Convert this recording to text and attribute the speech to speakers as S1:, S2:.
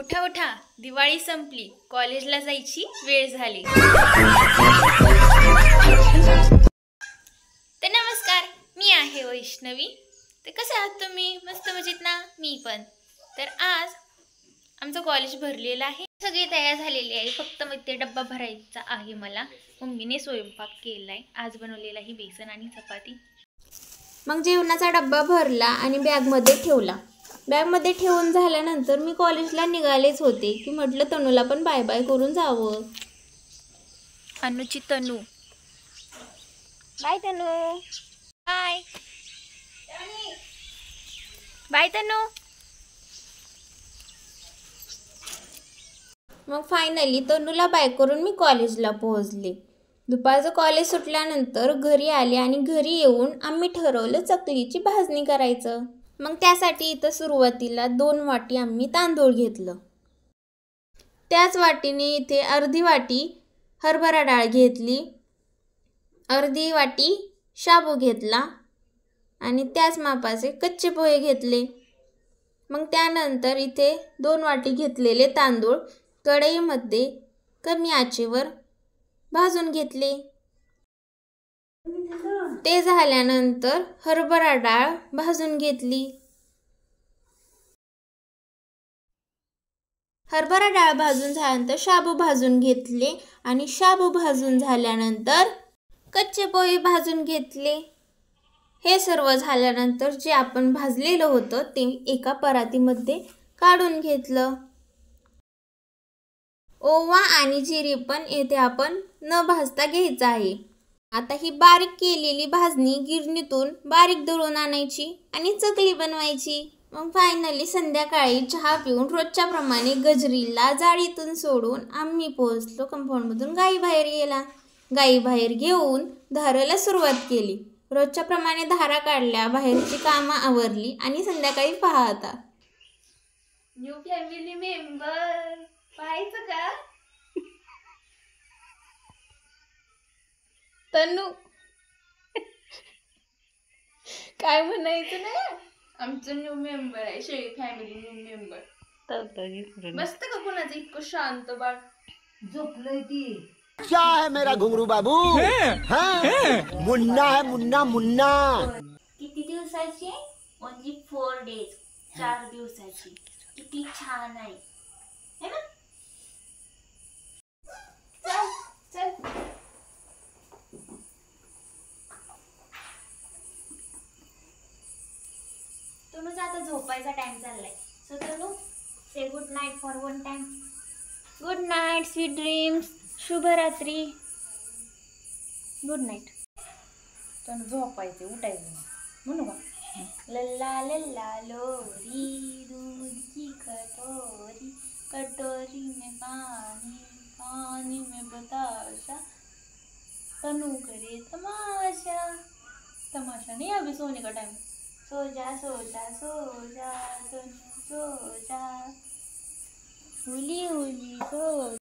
S1: उठा उठा, दिवाळी संपली, कॉलेजला जायची वेळ झाली। तर नमस्कार, मी आहे वैष्णवी। तर कसे आहात तुम्ही? मस्त मजेत ना? मी पण। तर आज आमचं कॉलेज भरलेलं आहे, सगळी तयार झालेली आहे, फक्त मग ते डब्बा भरायचा आहे मला। मम्मीने स्वयंपाक केलाय, आज बनवलेला आहे बेसन आणि चपाती।
S2: मग जेवणाचा डब्बा भरला आणि बॅगमध्ये ठेवला। बॅगमध्ये ठेवून झाल्यानंतर मी कॉलेजला निघालेच होते की म्हटलं तनूला पण बाय बाय करून जावं।
S1: अनुची तनू, बाय तनू, बाय बाय तनू।
S2: मग फायनली तनूला बाय करून मी कॉलेजला पोहोचले। दुपारचं कॉलेज सुटल्यानंतर घरी आले आणि घरी येऊन आम्ही ठरवलं चकलीची भाजणी करायचं। मग त्यासाठी इथं सुरुवातीला 2 वाटी आम्ही तांदूळ घेतलं। त्याच वाटीने इथे अर्धी वाटी हरभरा डाळ घेतली, अर्धी वाटी शाबू घेतला आणि त्याच मापाचे कच्चे पोहे घेतले। मग त्यानंतर इथे 2 वाटी घेतलेले तांदूळ कढईमध्ये कमी आचेवर भाजून घेतले। ते झाल्यानंतर हरभरा डाळ भाजून घेतली। हरभरा डाळ भाजून झाल्यानंतर शाबू भाजून घेतले आणि शाबू भाजून झाल्यानंतर कच्चे पोहे भाजून घेतले। हे सर्व झाल्यानंतर जे आपण भाजलेलं होतं ते एका परातीमध्ये काढून घेतलं। ओवा आणि जिरे पण येथे आपण न भाजता घ्यायचं आहे। आता ही बारीक केलेली भाजणी गिरणीतून बारीक दळून आणायची आणि चकली बनवायची। मग फायनली संध्याकाळी चहा पिऊन रोजच्या प्रमाणे गजरीला जाळीतून सोडून आम्ही पोहोचलो कंपाऊंडमधून गाई बाहेर गेला। गाई बाहेर घेऊन धाराला सुरुवात केली। रोजच्या प्रमाणे धारा काढल्या, बाहेरची कामं आवरली आणि संध्याकाळी पहा आता
S1: न्यू फॅमिली मेंबर पाहायचं का? तनू काय म्हणायचं ना, आमचं न्यू मेंबर आहे, शेळी फॅमिली न्यू मेंबर। मस्त का कोणाचं इतकं शांत बाळ झोपलंय ती।
S3: क्या है मेरा घुंगरू बाबू? हाँ? मुन्ना है, मुन्ना मुन्ना।
S1: किती दिवसाची? ओनली 4 days, 4 दिवसाची। किती छान आहे है ना? चल चल, तनुचा आता झोपायचा टाइम चाललाय। So Tanu, say good night for one time. Good night, sweet dreams, शुभरात्री, गुड नाईट। तनु झोपायचे, उठायचं म्हणू का? लल्ला लल्ला लोरी, दूध की कटोरी, कटोरी में पानी, पानी में बताशा, तनु करे तमाशा। तमाशा नहीं, अभी सोने का टाइम। सो जा सो जा सो जा तनु सो जा, हुली हुली सो।